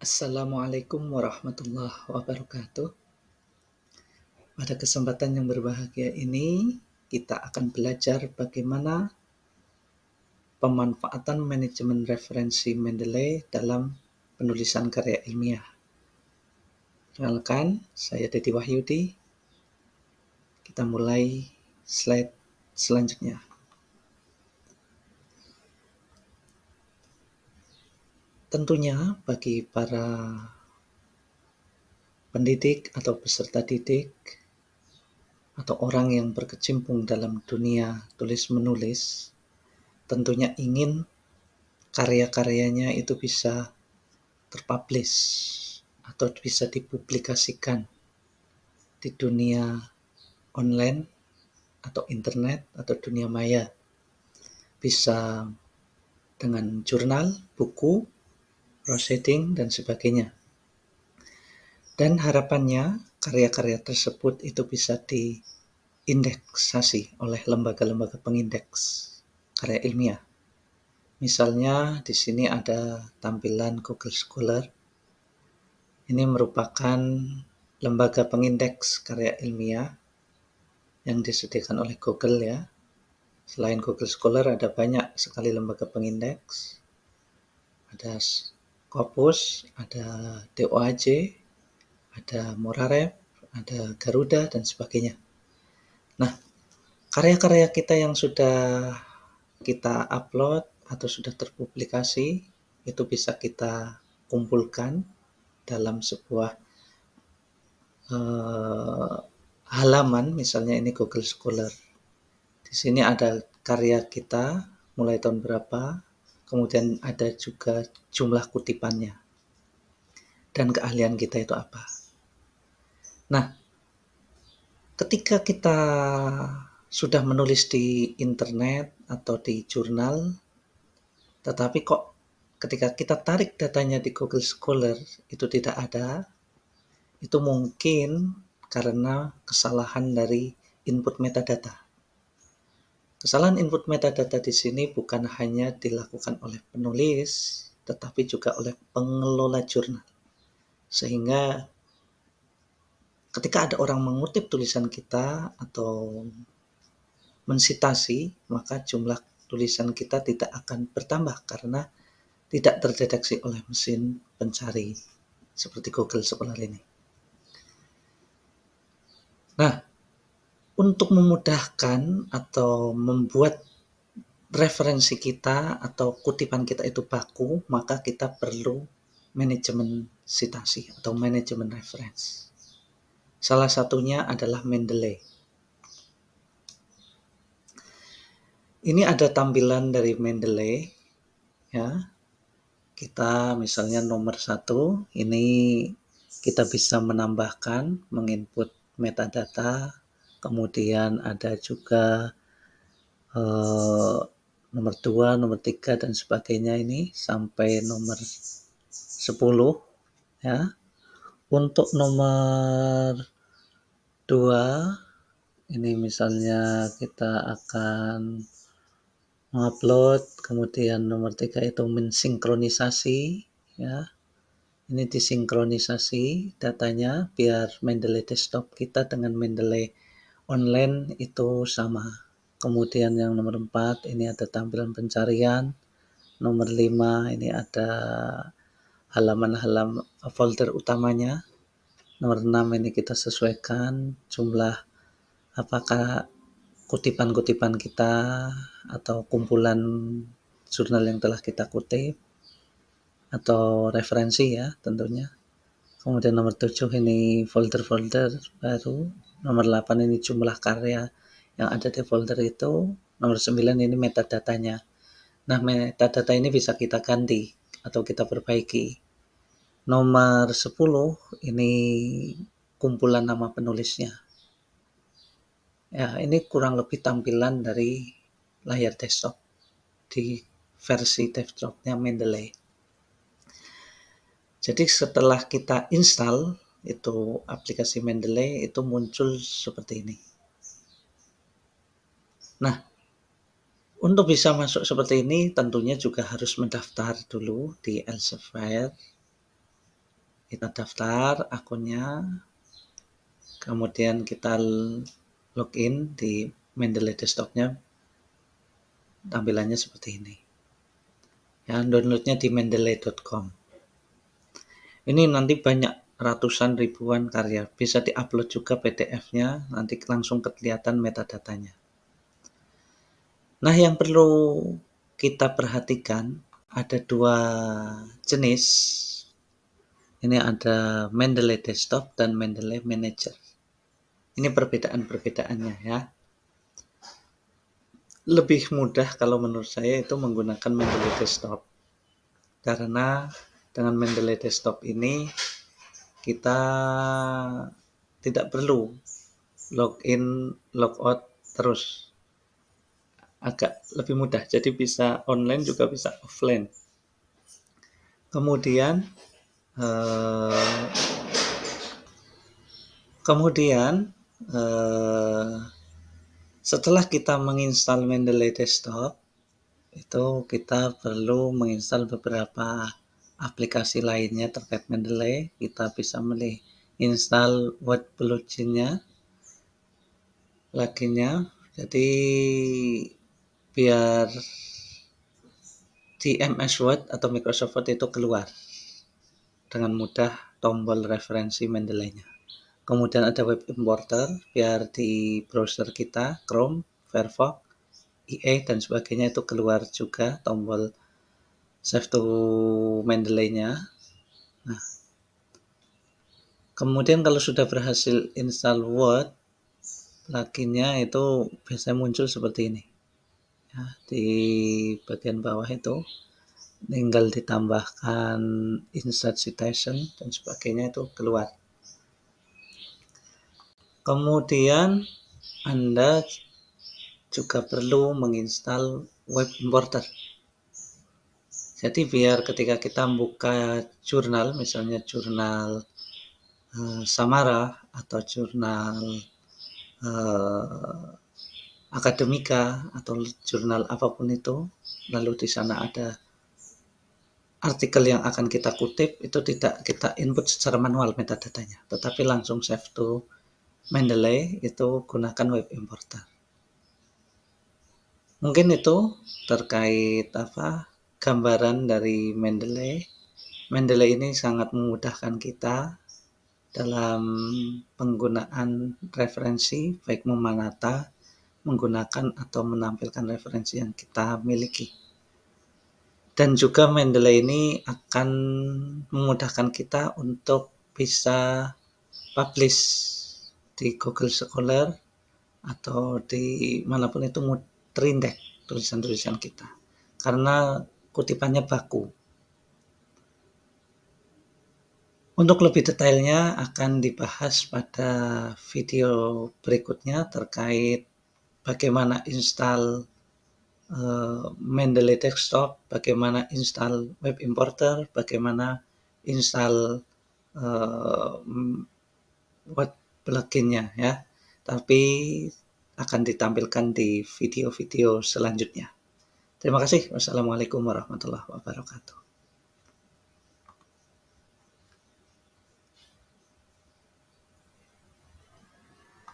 Assalamualaikum warahmatullahi wabarakatuh. Pada kesempatan yang berbahagia ini, kita akan belajar bagaimana pemanfaatan manajemen referensi Mendeley dalam penulisan karya ilmiah. Perkenalkan, saya Dedi Wahyudi. Kita mulai slide selanjutnya. Tentunya bagi para pendidik atau peserta didik atau orang yang berkecimpung dalam dunia tulis-menulis, tentunya ingin karya-karyanya itu bisa terpublish atau bisa dipublikasikan di dunia online atau internet atau dunia maya. Bisa dengan jurnal, buku, proceeding, dan sebagainya. Dan harapannya karya-karya tersebut itu bisa diindeksasi oleh lembaga-lembaga pengindeks karya ilmiah. Misalnya di sini ada tampilan Google Scholar. Ini merupakan lembaga pengindeks karya ilmiah yang disediakan oleh Google ya. Selain Google Scholar ada banyak sekali lembaga pengindeks. Ada Scopus, ada DOAJ, ada Morarep, ada Garuda, dan sebagainya. Nah, karya-karya kita yang sudah kita upload atau sudah terpublikasi, itu bisa kita kumpulkan dalam sebuah halaman, misalnya ini Google Scholar. Di sini ada karya kita mulai tahun berapa, kemudian ada juga jumlah kutipannya dan keahlian kita itu apa. Nah, ketika kita sudah menulis di internet atau di jurnal, tetapi kok ketika kita tarik datanya di Google Scholar itu tidak ada, itu mungkin karena kesalahan dari input metadata. Kesalahan input metadata di sini bukan hanya dilakukan oleh penulis, tetapi juga oleh pengelola jurnal. Sehingga ketika ada orang mengutip tulisan kita atau mensitasi, maka jumlah tulisan kita tidak akan bertambah karena tidak terdeteksi oleh mesin pencari seperti Google Scholar ini. Nah, untuk memudahkan atau membuat referensi kita atau kutipan kita itu baku, maka kita perlu manajemen citasi atau manajemen reference. Salah satunya adalah Mendeley. Ini ada tampilan dari Mendeley, ya. Kita misalnya nomor 1, ini kita bisa menambahkan, menginput metadata, kemudian ada juga nomor 2, nomor 3, dan sebagainya ini sampai nomor 10 ya. Untuk nomor 2 ini misalnya kita akan mengupload, kemudian nomor 3 itu mensinkronisasi ya. Ini disinkronisasi datanya biar Mendeley desktop kita dengan Mendeley online itu sama. Kemudian yang nomor 4 ini ada tampilan pencarian. Nomor 5 ini ada halaman-halaman folder utamanya. Nomor 6 ini kita sesuaikan jumlah apakah kutipan-kutipan kita atau kumpulan jurnal yang telah kita kutip atau referensi ya tentunya. Kemudian nomor 7 ini folder-folder baru. Nomor 8 ini jumlah karya yang ada di folder itu. Nomor 9 ini metadatanya. Nah, metadata ini bisa kita ganti atau kita perbaiki. Nomor 10 ini kumpulan nama penulisnya. Ya, ini kurang lebih tampilan dari layar desktop di versi desktopnya Mendeley. Jadi setelah kita install itu aplikasi Mendeley itu muncul seperti ini. Nah, untuk bisa masuk seperti ini tentunya juga harus mendaftar dulu di Elsevier. Kita daftar akunnya, kemudian kita login di Mendeley desktop-nya, tampilannya seperti ini. Ya, downloadnya di mendeley.com. Ini nanti banyak ratusan ribuan karya, bisa diupload juga PDF-nya, nanti langsung kelihatan metadatanya. Nah, yang perlu kita perhatikan ada dua jenis. Ini ada Mendeley Desktop dan Mendeley Manager. Ini perbedaan-perbedaannya ya. Lebih mudah kalau menurut saya itu menggunakan Mendeley Desktop. Karena dengan Mendeley Desktop ini kita tidak perlu login, logout terus. Agak lebih mudah, jadi bisa online juga bisa offline. Kemudian eh, setelah kita menginstal Mendeley Desktop, itu kita perlu menginstal beberapa aplikasi lainnya terkait Mendeley. Kita bisa install word plugin-nya, jadi biar di MS Word atau Microsoft Word itu keluar dengan mudah tombol referensi Mendeley-nya. Kemudian ada web importer, biar di browser kita, Chrome, Firefox, IE, dan sebagainya itu keluar juga tombol save to Mendeley-nya. Nah, kemudian kalau sudah berhasil install Word, plugin-nya itu biasanya muncul seperti ini. Ya, di bagian bawah itu tinggal ditambahkan insert citation dan sebagainya itu keluar. Kemudian Anda juga perlu menginstal web importer. Jadi biar ketika kita buka jurnal, misalnya jurnal Samara atau jurnal akademika atau jurnal apapun itu, lalu di sana ada artikel yang akan kita kutip, itu tidak kita input secara manual metadatanya, tetapi langsung save to Mendeley, itu gunakan web importer. Mungkin itu terkait gambaran dari Mendeley. Mendeley ini sangat memudahkan kita dalam penggunaan referensi, baik memanata, menggunakan atau menampilkan referensi yang kita miliki. Dan juga Mendeley ini akan memudahkan kita untuk bisa publish di Google Scholar atau di manapun itu terindeks tulisan-tulisan kita. Karena kutipannya baku. Untuk lebih detailnya akan dibahas pada video berikutnya terkait bagaimana install Mendeley Desktop, bagaimana install web importer, bagaimana install web plugin-nya ya. Tapi akan ditampilkan di video-video selanjutnya. Terima kasih. Wassalamualaikum warahmatullahi wabarakatuh.